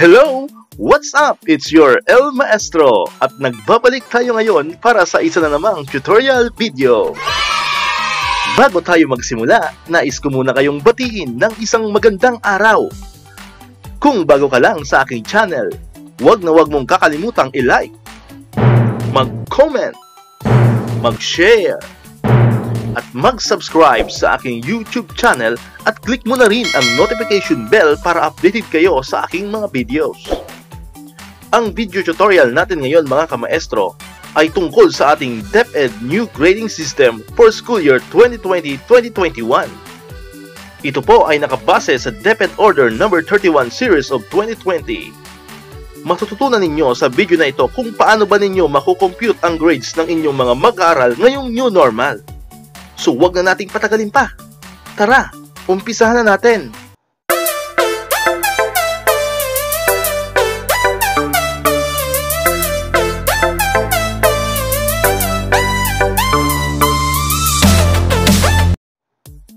Hello! What's up? It's your El Maestro at nagbabalik tayo ngayon para sa isa na namang tutorial video. Bago tayo magsimula, nais ko muna kayong batiin ng isang magandang araw. Kung bago ka lang sa aking channel, huwag mong kakalimutang i-like, mag-comment, mag-share, at mag-subscribe sa aking YouTube channel at click mo na rin ang notification bell para updated kayo sa aking mga videos. Ang video tutorial natin ngayon mga kamaestro ay tungkol sa ating DepEd New Grading System for School Year 2020-2021. Ito po ay nakabase sa DepEd Order No. 31 Series of 2020. Matututunan ninyo sa video na ito kung paano ba ninyo makukompute ang grades ng inyong mga mag-aaral ngayong new normal. So huwag na nating patagalin pa. Tara, umpisahan na natin.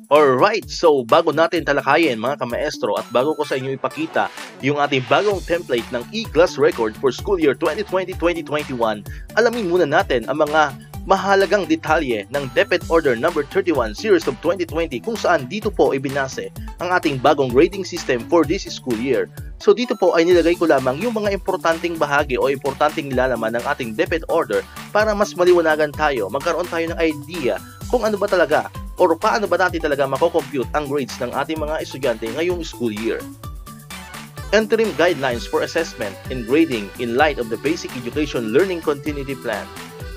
Alright, so bago natin talakayin mga kamaestro at bago ko sa inyo ipakita yung ating bagong template ng e-class record for school year 2020-2021, alamin muna natin ang mga mahalagang detalye ng DepEd Order No. 31 Series of 2020 kung saan dito po ibinase ang ating bagong grading system for this school year. So dito po ay nilagay ko lamang yung mga importanteng bahagi o importanteng nilalaman ng ating DepEd Order para mas maliwanagan tayo, magkaroon tayo ng idea kung ano ba talaga o paano ba natin talaga makocompute ang grades ng ating mga estudyante ngayong school year. Interim Guidelines for Assessment and Grading in light of the Basic Education Learning Continuity Plan.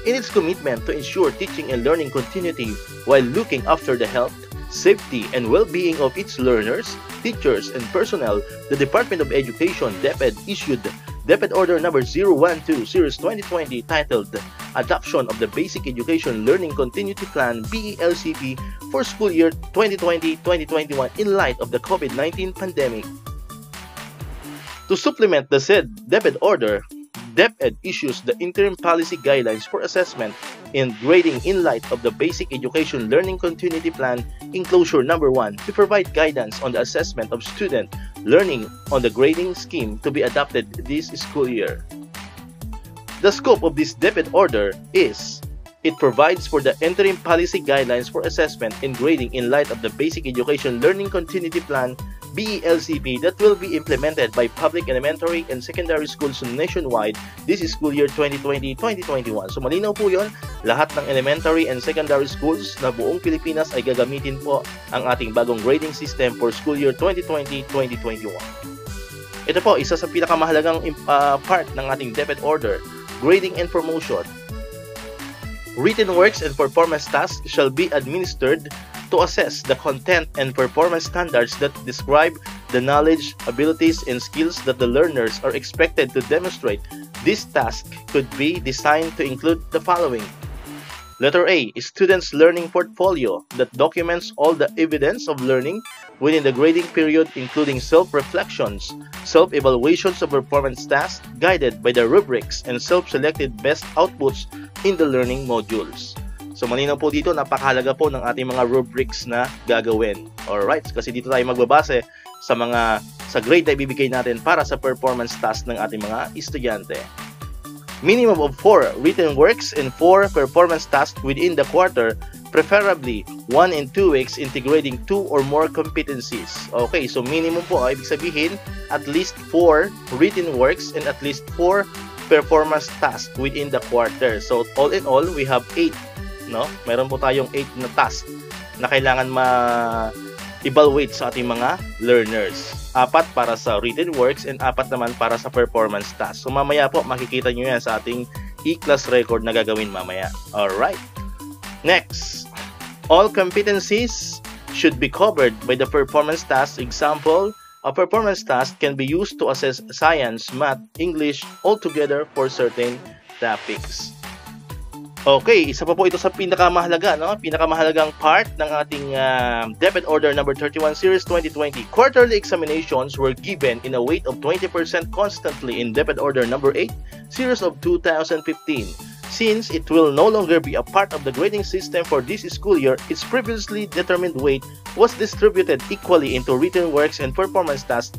In its commitment to ensure teaching and learning continuity while looking after the health, safety, and well-being of its learners, teachers, and personnel, the Department of Education DepEd issued DepEd Order No. 012 Series 2020 titled Adoption of the Basic Education Learning Continuity Plan BELCP for School Year 2020-2021 in light of the COVID-19 pandemic. To supplement the said DepEd Order, DepEd issues the Interim Policy Guidelines for Assessment and Grading in light of the Basic Education Learning Continuity Plan Enclosure No. 1 to provide guidance on the assessment of student learning on the grading scheme to be adopted this school year. The scope of this DepEd order is it provides for the Interim Policy Guidelines for Assessment and Grading in light of the Basic Education Learning Continuity Plan BELCP that will be implemented by public elementary and secondary schools nationwide this school year 2020-2021. So malinaw po yun, lahat ng elementary and secondary schools na buong Pilipinas ay gagamitin po ang ating bagong grading system for school year 2020-2021. Ito po, isa sa pinakamahalagang part ng ating DepEd order, grading and promotion. Written works and performance tasks shall be administered to assess the content and performance standards that describe the knowledge, abilities, and skills that the learners are expected to demonstrate. This task could be designed to include the following. Letter A, students' learning portfolio that documents all the evidence of learning within the grading period, including self-reflections, self-evaluations of performance tasks guided by the rubrics and self-selected best outputs in the learning modules. So malinaw po dito, napakahalaga po ng ating mga rubrics na gagawin. Alright, kasi dito tayo magbabase sa grade na ibibigay natin para sa performance task ng ating mga estudyante. Minimum of 4 written works and 4 performance tasks within the quarter, preferably 1 and 2 weeks integrating 2 or more competencies. Okay, so minimum po, ibig sabihin at least 4 written works and at least 4 performance tasks within the quarter. So all in all, we have 8. No? Meron po tayong 8 na task na kailangan ma-evaluate sa ating mga learners. 4 para sa written works and 4 naman para sa performance task. So mamaya po makikita nyo yan sa ating e-class record na gagawin mamaya. Alright. Next, all competencies should be covered by the performance task. Example, a performance task can be used to assess science, math, English altogether for certain topics. Okay, isa pa po ito sa pinakamahalaga, no? Pinakamahalagang part ng ating DepEd Order No. 31 Series 2020. Quarterly examinations were given in a weight of 20% constantly in DepEd Order No. 8 Series of 2015. Since it will no longer be a part of the grading system for this school year, its previously determined weight was distributed equally into written works and performance tasks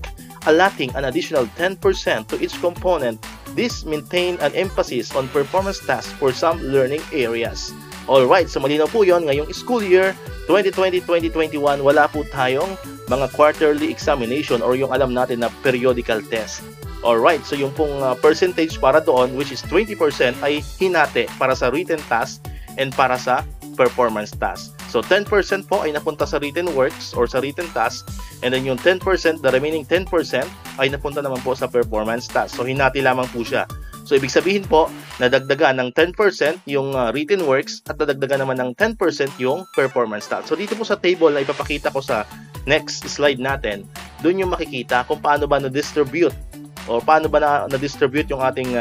allotting an additional 10% to each component. This maintain an emphasis on performance tasks for some learning areas. Alright, so malinaw po yun, ngayong school year 2020-2021, wala po tayong mga quarterly examination or yung alam natin na periodical test. Alright, so yung pong percentage para doon, which is 20%, ay hinati para sa written task and para sa performance task. So 10% po ay napunta sa written works or sa written task, and then yung 10%, the remaining 10% ay napunta naman po sa performance task. So hinati lamang po siya. So ibig sabihin po, nadagdagan ng 10% yung written works at nadagdagan naman ng 10% yung performance task. So dito po sa table na ipapakita ko sa next slide natin, doon yung makikita kung paano ba na-distribute o paano ba na-distribute yung ating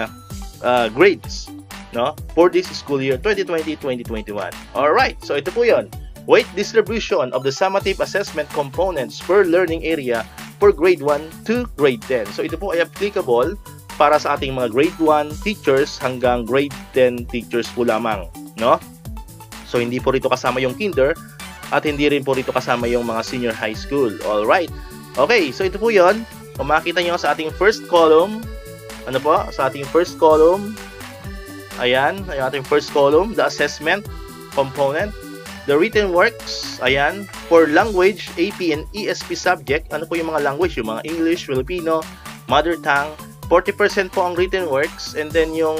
grades, no, for this school year 2020-2021. Alright, so ito po yun. Weight distribution of the summative assessment components per learning area for grade 1 to grade 10. So ito po ay applicable para sa ating mga grade 1 teachers hanggang grade 10 teachers po lamang, no? So hindi po rito kasama yung kinder at hindi rin po rito kasama yung mga senior high school. Alright. Okay, so ito po yun. Kung makita nyo sa ating first column, ano po? Sa ating first column, ayan, yung ating first column, the assessment component. The written works, ayan, for language, AP, and ESP subject. Ano po yung mga language? Yung mga English, Filipino, mother tongue. 40% po ang written works, and then yung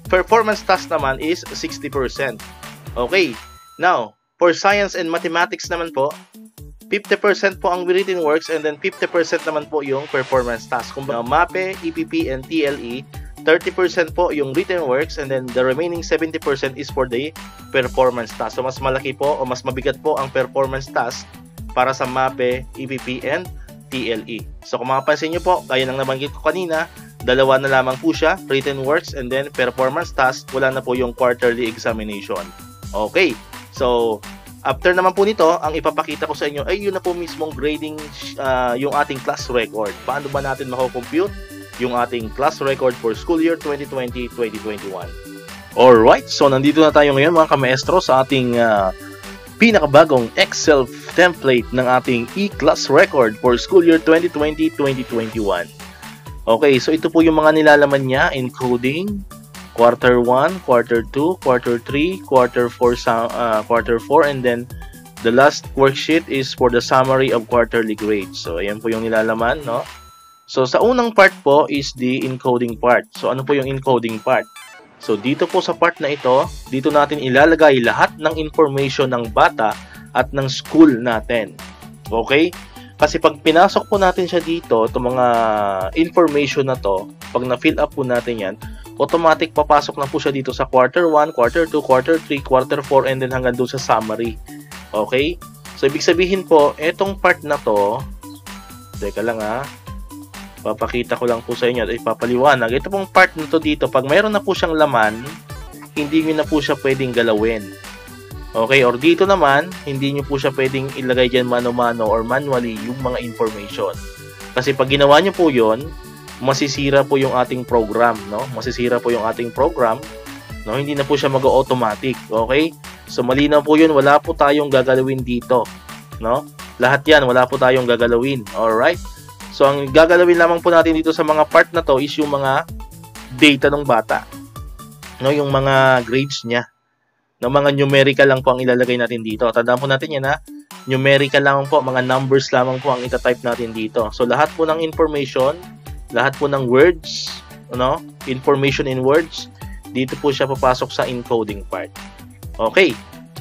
performance task naman is 60%. Okay, now, for science and mathematics naman po, 50% po ang written works, and then 50% naman po yung performance task. Kung MAPE, EPP, and TLE, 30% po yung written works, and then the remaining 70% is for the performance task. So mas malaki po o mas mabigat po ang performance task para sa MAPE, EPP, and TLE. So kung mapapansin nyo po, kaya nang nabanggit ko kanina, dalawa na lamang po siya, written works and then performance task, wala na po yung quarterly examination. Okay, so after naman po nito, ang ipapakita ko sa inyo ay yun na po mismong grading yung ating class record. Paano ba natin mako-compute yung ating class record for school year 2020-2021? Alright, so nandito na tayo ngayon mga kamaestro sa ating pinakabagong Excel template ng ating e-class record for school year 2020-2021. Okay, so ito po yung mga nilalaman niya, including quarter 1, quarter 2, quarter 3, quarter 4, and then the last worksheet is for the summary of quarterly grades. So ayan po yung nilalaman, no? So sa unang part po is the encoding part. So ano po yung encoding part? So dito po sa part na ito, dito natin ilalagay lahat ng information ng bata at ng school natin. Okay? Kasi pag pinasok po natin siya dito, itong mga information na to, pag na-fill up po natin yan, automatic papasok na po siya dito sa quarter 1, quarter 2, quarter 3, quarter 4, and then hanggang doon sa summary. Okay? So ibig sabihin po, etong part na to, teka lang papakita ko lang po sa inyo at ipapaliwanag. Ito pong part na to dito, pag mayroon na po siyang laman, hindi nyo na po siya pwedeng galawin. Okay, or dito naman, hindi nyo po siya pwedeng ilagay dyan mano-mano or manually yung mga information. Kasi pag ginawa nyo po yon, masisira po yung ating program, no? Masisira po yung ating program, no? Hindi na po siya mag-automatic, okay? So malinaw po yun, wala po tayong gagalawin dito, no? Lahat yan, wala po tayong gagalawin, alright? So, ang gagalawin lamang po natin dito sa mga part na to is yung mga data ng bata. No, yung mga grades niya. No, mga numerical lang po ang ilalagay natin dito. Tandaan po natin yan numerical lang po, mga numbers lamang po ang ita-type natin dito. So, lahat po ng information, lahat po ng words, no, information in words, dito po siya papasok sa encoding part. Okay.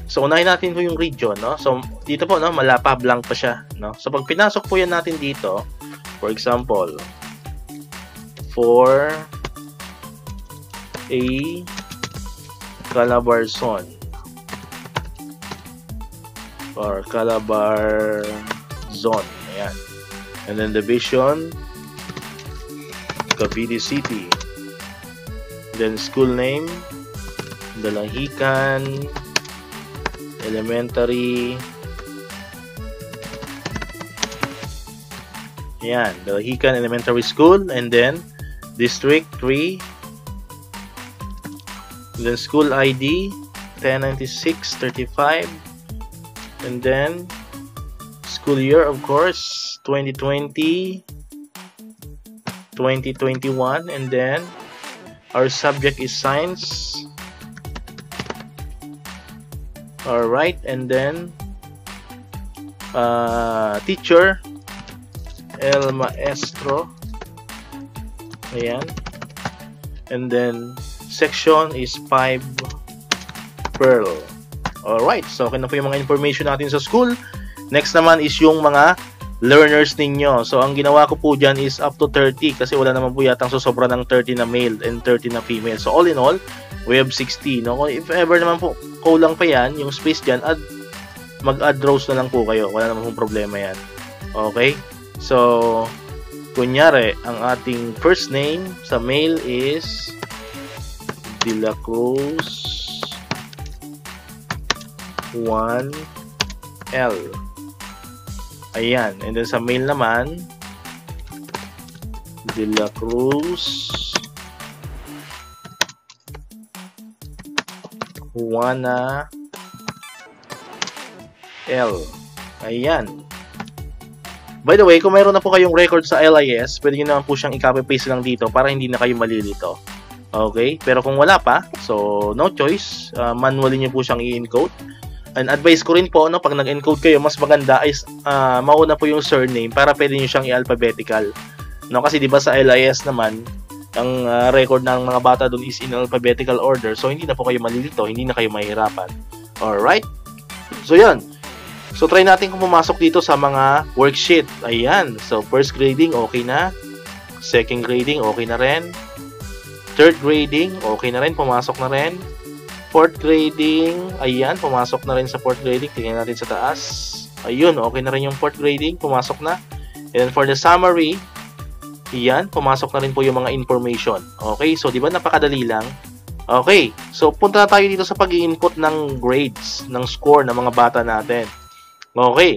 So, unahin natin po yung region, no? So, dito po, no, malapa, blank pa siya, no? So, pag pinasok po yan natin dito, for example, for a Calabarzon or Calabarzon, ayan. And then division, Cavite City. Then school name, Dalahican Elementary. Ayan, Dalahican Elementary School, and then District 3, and then School ID 1096-35, and then school year, of course, 2020, 2021, and then our subject is science. Alright, and then teacher, El Maestro. Ayan. And then section is 5 Pearl. Alright, so okay na po yung mga information natin sa school. Next naman is yung mga learners ninyo. So ang ginawa ko po dyan is up to 30 kasi wala naman po yatang susobra ng 30 na male and 30 na female. So all in all, we have 60. No? If ever naman po kulang pa yan, yung space dyan, mag-add rows na lang po kayo. Wala naman pong problema yan. Okay? So, kunyari, ang ating first name sa male is De La Cruz 1L. Ayan. And then sa male naman, De La Cruz Juana L. Ayan. By the way, kung mayroon na po kayong record sa LIS, pwede nyo naman po siyang i-copy-paste lang dito para hindi na kayo malilito. Okay? Pero kung wala pa, so no choice, manually nyo po siyang i-encode. And advice ko rin po, no, pag nag-encode kayo, mas maganda is mauna po yung surname para pwede nyo siyang i-alphabetical. No, kasi di ba sa LIS naman, ang record ng mga bata doon is in alphabetical order. So, hindi na po kayo malilito, hindi na kayo mahirapan. Alright? So, yan. So, try natin kung pumasok dito sa mga worksheet. Ayan. So, first grading, okay na. Second grading, okay na rin. Third grading, okay na rin. Pumasok na rin. Fourth grading, ayan. Pumasok na rin sa fourth grading. Tingnan natin sa taas. Ayun, okay na rin yung fourth grading. Pumasok na. And then for the summary, ayan. Pumasok na rin po yung mga information. Okay, so di ba napakadali lang? Okay, so punta na tayo dito sa pag-i-input ng grades, ng score ng mga bata natin. Okay.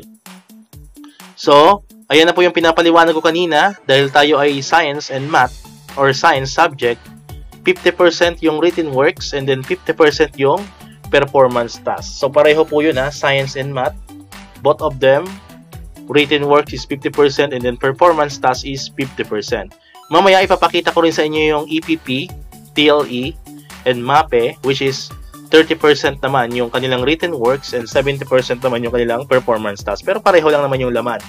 So, ayan na po yung pinapaliwanag ko kanina. Dahil tayo ay science and math or science subject, 50% yung written works and then 50% yung performance tasks. So, pareho po yun ha, science and math. Both of them, written works is 50% and then performance task is 50%. Mamaya ipapakita ko rin sa inyo yung EPP, TLE, and MAPE, which is 30% naman yung kanilang written works and 70% naman yung kanilang performance task. Pero pareho lang naman yung laman.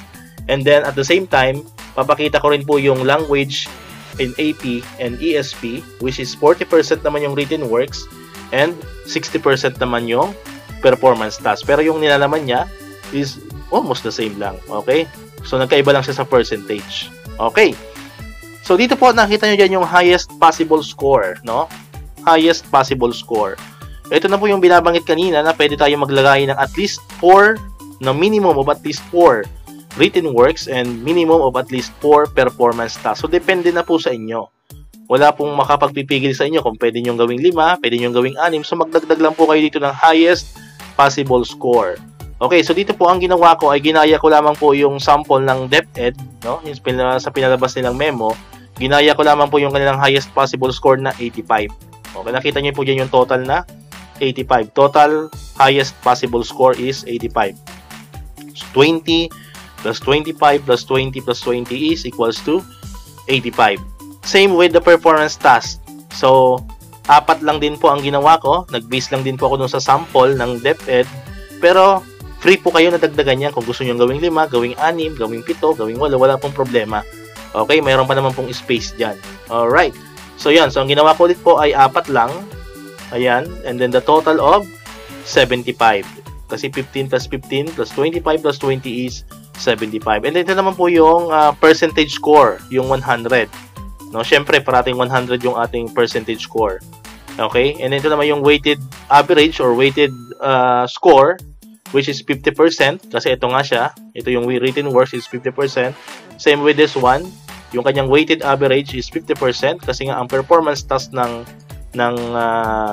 And then at the same time, papakita ko rin po yung language in AP and ESP, which is 40% naman yung written works and 60% naman yung performance task. Pero yung nilalaman niya is almost the same lang. Okay? So nagkaiba lang siya sa percentage. Okay. So dito po nakita nyo dyan yung highest possible score, no? Highest possible score. Ito na po yung binabanggit kanina na pwede tayo maglagay ng at least 4, na minimum of at least 4 written works and minimum of at least 4 performance tasks. So depende na po sa inyo. Wala pong makapagpipigil sa inyo kung pwede nyo gawing 5, pwede nyo gawing 6. So magdagdag lang po kayo dito ng highest possible score. Okay, so dito po ang ginawa ko ay ginaya ko lamang po yung sample ng DepEd, no? Yung sa pinalabas nilang memo. Ginaya ko lamang po yung kanilang highest possible score na 85. Okay, nakita niyo po dyan yung total na 85. Total highest possible score is 85. So 20 plus 25 plus 20 plus 20 is equals to 85. Same with the performance task. So, 4 lang din po ang ginawa ko. Nag-base lang din po ako dun sa sample ng DepEd. Pero, free po kayo na dagdagan yan. Kung gusto nyo gawing 5, gawing 6, gawing 7, gawing 8, wala pong problema. Okay, mayroon pa naman pong space dyan. Alright. So, yan. So, ang ginawa ko ulit po ay 4 lang. Ayan. And then, the total of 75. Kasi 15 plus 15 plus 25 plus 20 is 75. And then, ito naman po yung percentage score, yung 100. No, syempre, parating 100 yung ating percentage score. Okay? And then, ito naman yung weighted average or weighted score, which is 50%. Kasi ito nga siya. Ito yung written works is 50%. Same with this one. Yung kanyang weighted average is 50%. Kasi nga, ang performance task ng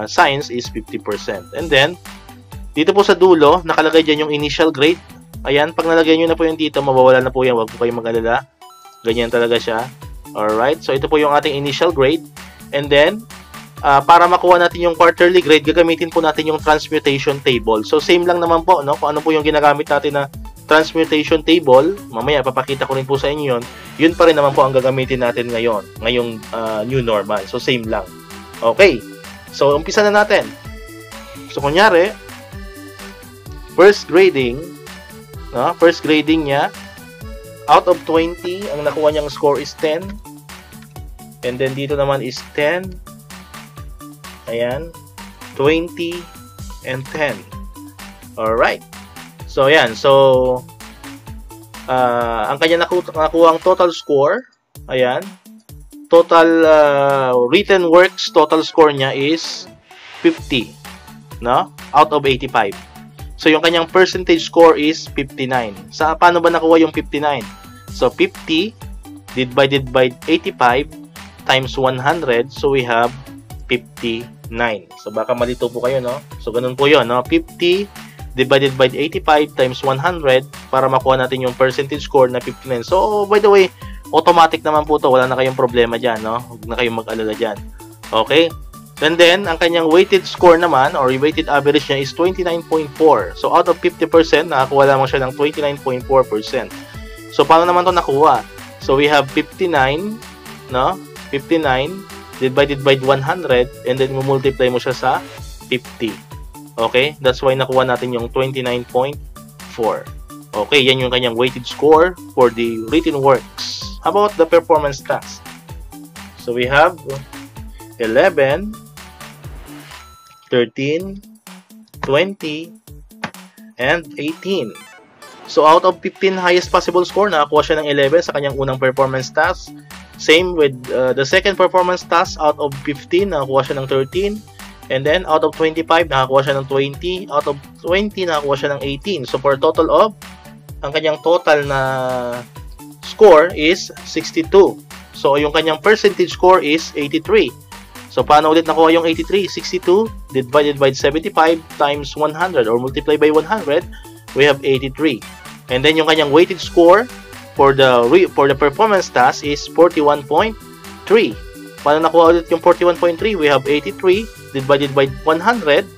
science is 50%. And then, dito po sa dulo, nakalagay dyan yung initial grade. Ayan, pag nalagay nyo na po yung dito, mawawala na po yan. Huwag po kayong mag-alala. Ganyan talaga siya. Alright, so ito po yung ating initial grade. And then, para makuha natin yung quarterly grade, gagamitin po natin yung transmutation table. So, same lang naman po, no? Kung ano po yung ginagamit natin na transmutation table, mamaya papakita ko rin po sa inyo yun pa rin naman po ang gagamitin natin ngayong new normal. So, same lang. Okay. So, umpisa na natin. So, kunyari, first grading niya, out of 20, ang nakuha niyang score is 10. And then, dito naman is 10. Ayan. 20 and 10. Alright. So, ayan. So, ang kanya nakuha ang total score, ayan. Total written works, total score niya is 50. No? Out of 85. So, yung kanyang percentage score is 59. Paano ba nakuha yung 59? So, 50 divided by 85 times 100. So, we have 59. So, baka malito po kayo, no? So, ganun po yun, no? 50 divided by 85 times 100 para makuha natin yung percentage score na 59. So, by the way, automatic naman po to. Wala na kayong problema dyan, no? Huwag na kayong mag-alala dyan. Okay? And then, ang kanyang weighted score naman, or weighted average niya is 29.4. So, out of 50%, nakakuha lamang siya ng 29.4%. So, paano naman to nakuha? So, we have 59, no? 59 divided by 100, and then multiply mo siya sa 50. Okay? That's why nakuha natin yung 29.4. Okay, yan yung kanyang weighted score for the written works. How about the performance task? So, we have 11, 13, 20, and 18. So, out of 15 highest possible score, nakakuha siya ng 11 sa kanyang unang performance task. Same with the second performance task, out of 15, nakakuha siya ng 13. And then, out of 25, nakakuha siya ng 20. Out of 20, nakakuha siya ng 18. So, for a total of, ang kanyang total na score is 62. So, yung kanyang percentage score is 83. So, paano ulit nakuha yung 83? 62 divided by 75 times 100 or multiply by 100, we have 83. And then, yung kanyang weighted score for the performance task is 41.3. Paano nakuha ulit yung 41.3? We have 83 divided by 100,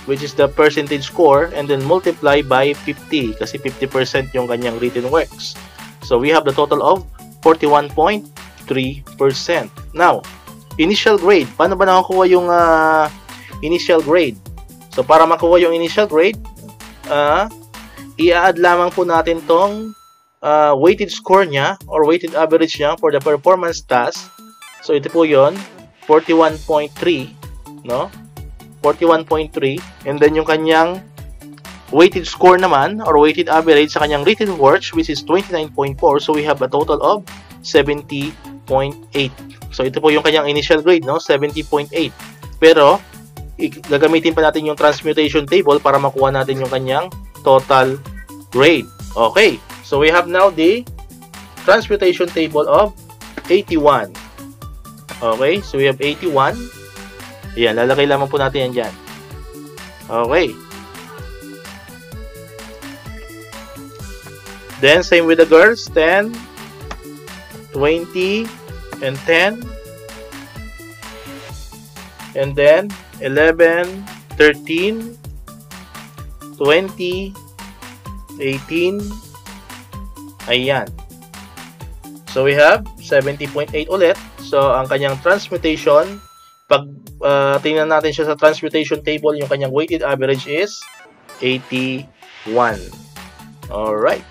which is the percentage score, and then multiply by 50 kasi 50% yung kanyang written works. So we have the total of 41.3%. Now, initial grade. Paano ba nakakuha yung initial grade? So para makuha yung initial grade, i-add lamang po natin tong weighted score niya or weighted average niya for the performance task. So ito po yon, 41.3, no? 41.3, and then yung kanyang weighted score naman or weighted average sa kanyang written works, which is 29.4. So we have a total of 70.8. So ito po yung kanyang initial grade, no? 70.8. Pero gagamitin pa natin yung transmutation table para makuha natin yung kanyang total grade. Okay. So we have now the transmutation table of 81. Okay, so we have 81. Ayan, lalagay lamang po natin yan dyan. Okay. Then, same with the girls. 10, 20, and 10. And then, 11, 13, 20, 18. Ayan. So, we have 70.8 ulit. So, ang kanyang transmutation, pag tingnan natin siya sa transmutation table, yung kanyang weighted average is 81. Alright.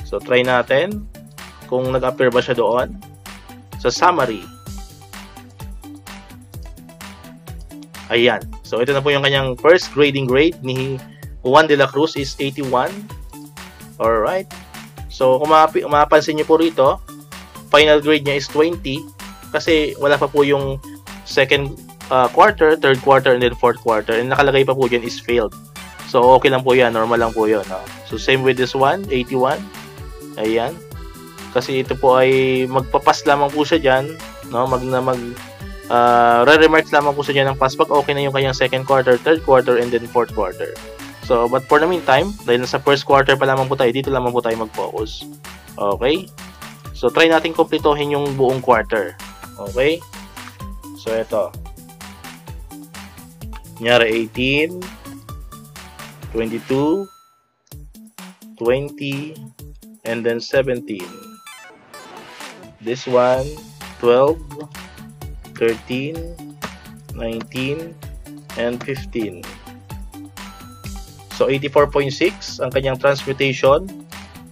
So, try natin kung nag-appear ba siya doon. Sa summary. Ayan. So, ito na po yung kanyang first grading grade ni Juan de la Cruz is 81. Alright. So, kung mapapansin nyo po rito, final grade niya is 20 kasi wala pa po yung second quarter, third quarter, and then fourth quarter. And nakalagay pa po dyan is failed. So, okay lang po yan. Normal lang po yun. No? So, same with this one, 81. Ayan. Kasi ito po ay magpapas lamang po siya dyan. No? Re-remarks lamang po siya dyan ng pass pag okay na yung kanyang second quarter, third quarter, and then fourth quarter. So, but for the meantime, dahil nasa first quarter pa lamang po tayo, dito lamang po tayo mag-focus. Okay? So, try natin kumpletohin yung buong quarter. Okay? So, ito. Kunyari, 18, 22, 20, and then 17. This one, 12, 13, 19, and 15. So 84.6 ang kanyang transmutation.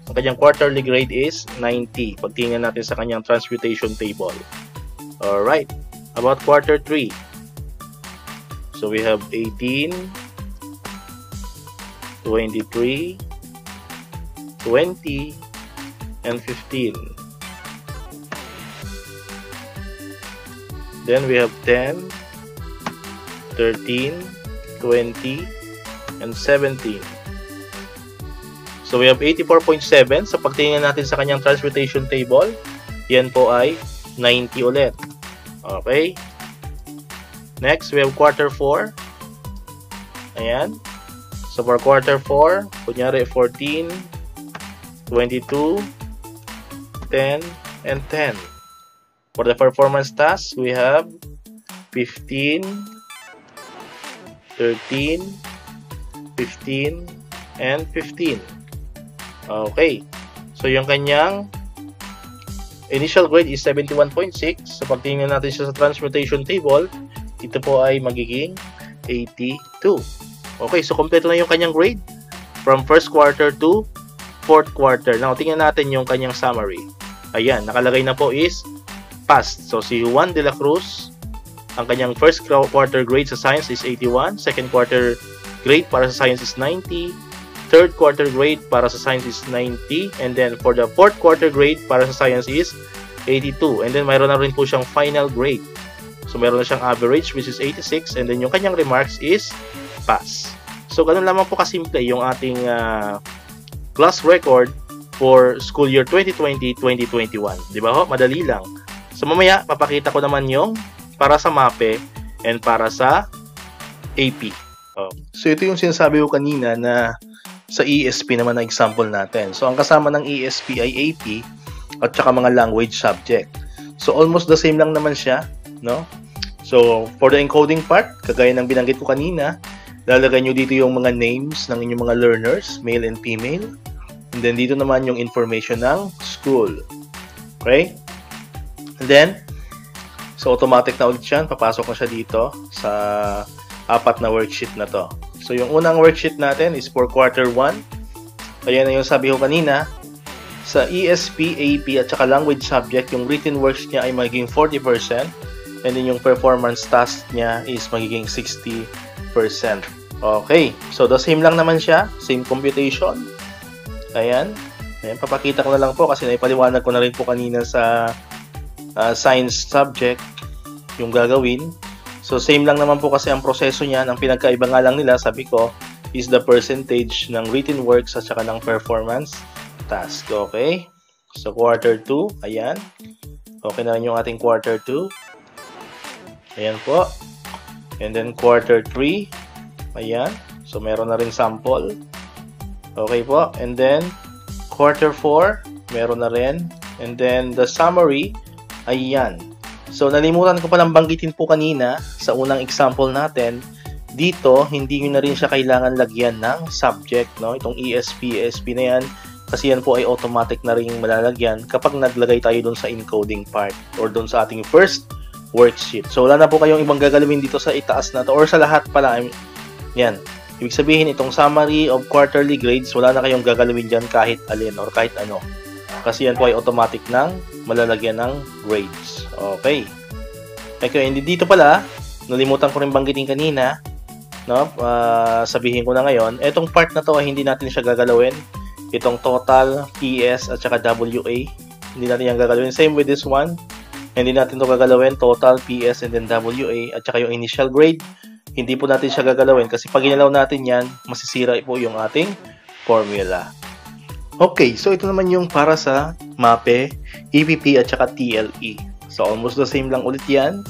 Ang kanyang quarterly grade is 90. Pagtingnan natin sa kanyang transmutation table. Alright, about quarter 3. So we have 18, 23, 20, and 15. Then we have 10, 13, 20, and 17. So we have 84.7. Sa pagtingin natin sa kanyang transmutation table, yan po ay 90 ulit. Okay. Next, we have quarter 4. Ayan. So for quarter 4, kunyari 14, 22, 10, and 10. For the performance task, we have 15, 13, 15, and 15. Okay. So yung kanyang initial grade is 71.6. So pagtingin natin siya sa transmutation table, ito po ay magiging 82. Okay, so kompleto na yung kanyang grade from first quarter to fourth quarter. Now, tingnan natin yung kanyang summary. Ayan, nakalagay na po is passed. So si Juan de la Cruz, ang kanyang first quarter grade sa science is 81, second quarter grade para sa science is 90, third quarter grade para sa science is 90, and then for the fourth quarter grade para sa science is 82. And then mayroon na rin po siyang final grade. So meron na siyang average which is 86, and then yung kanyang remarks is pass. So ganun lamang po kasimple yung ating class record for school year 2020-2021. Di ba ho? Madali lang. So mamaya papakita ko naman yung para sa MAPE and para sa AP. So ito yung sinasabi ko kanina na sa ESP naman na example natin. So ang kasama ng ESP ay AP at saka mga language subject. So almost the same lang naman siya, no? So for the encoding part, kagaya ng binanggit ko kanina, lalagay nyo dito yung mga names ng inyong mga learners, male and female. And then dito naman yung information ng school. Okay? And then, so automatic na ulit yan. Papasok na siya dito sa apat na worksheet na to. So yung unang worksheet natin is for quarter 1. Ayan na yung sabi ko kanina. Sa ESP, AP at saka language subject, yung written works niya ay magiging 40%. And then yung performance task niya is magiging 60%. Okay. So the same lang naman siya. Same computation. Ayan. Ayan. Papakita ko na lang po kasi naipaliwanag ko na rin po kanina sa science subject yung gagawin. So same lang naman po kasi ang proseso niyan. Ang pinagkaiba nga lang nila, sabi ko, is the percentage ng written works at saka ng performance task. Okay? So quarter 2, ayan. Okay na rin yung ating quarter 2. Ayan po. And then quarter 3, ayan. So meron na rin sample. Okay po. And then quarter 4, meron na rin. And then the summary, ayan. So, nalimutan ko palang banggitin po kanina sa unang example natin. Dito, hindi nyo na rin siya kailangan lagyan ng subject, no? Itong ESP, ESP na yan. Kasi yan po ay automatic na rin malalagyan kapag naglagay tayo dun sa encoding part or dun sa ating first worksheet. So, wala na po kayong ibang gagalawin dito sa itaas na to or sa lahat pala. Yan. Ibig sabihin, itong summary of quarterly grades, wala na kayong gagalawin dyan kahit alin or kahit ano. Kasi yan po ay automatic nang malalagyan ng grades. Okay. Okay, hindi dito pala, nalimutan ko rin banggitin kanina, no? Sabihin ko na ngayon, etong part na to ay hindi natin siya gagalawin. Itong total, PS, at saka WA, hindi natin yan gagalawin. Same with this one, hindi natin to gagalawin, total, PS, and then WA, at saka yung initial grade, hindi po natin siya gagalawin kasi pag ginalaw natin yan, masisira po yung ating formula. Okay, so ito naman yung para sa MAPE, EPP, at saka TLE. So, almost the same lang ulit yan.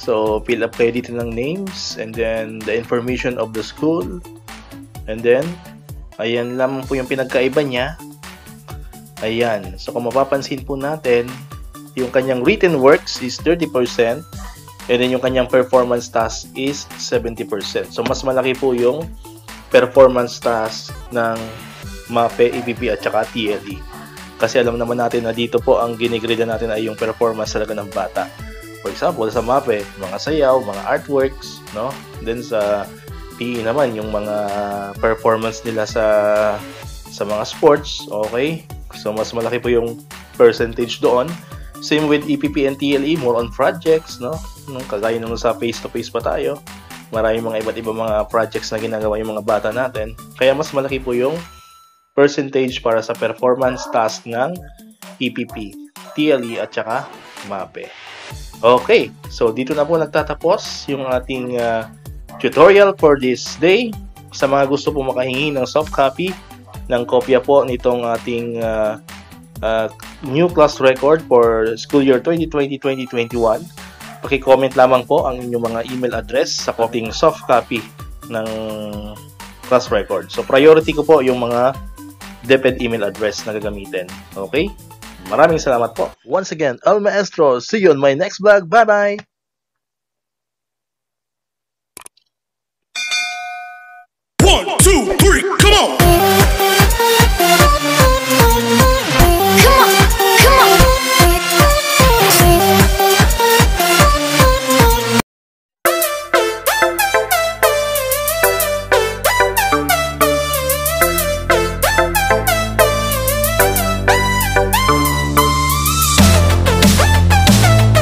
So, fill up kayo dito ng names, and then the information of the school. And then, ayan lamang po yung pinagkaiba niya. Ayan. So, kung mapapansin po natin, yung kanyang written works is 30%, and then yung kanyang performance task is 70%. So, mas malaki po yung performance task ng MAPE, EPP at saka TLE. Kasi alam naman natin na dito po ang ginigrade natin ay yung performance talaga ng bata. For example, sa MAPE, mga sayaw, mga artworks, no? Then sa PE naman, yung mga performance nila sa mga sports, okay? So mas malaki po yung percentage doon. Same with EPP and TLE, more on projects, no? Kagaya nung sa face-to-face pa tayo, maraming mga iba't ibang mga projects na ginagawa yung mga bata natin. Kaya mas malaki po yung percentage para sa performance task ng EPP, TLE at saka MAPE. Okay, so dito na po nagtatapos yung ating tutorial for this day. Sa mga gusto po makahingi ng soft copy ng kopya po nitong ating new class record for school year 2020-2021, paki-comment lamang po ang inyong mga email address sa ating soft copy ng class record. So priority ko po yung mga DepEd email address na gagamitin. Okay? Maraming salamat po. Once again, El Maestro. See you on my next vlog. Bye-bye! 1, 2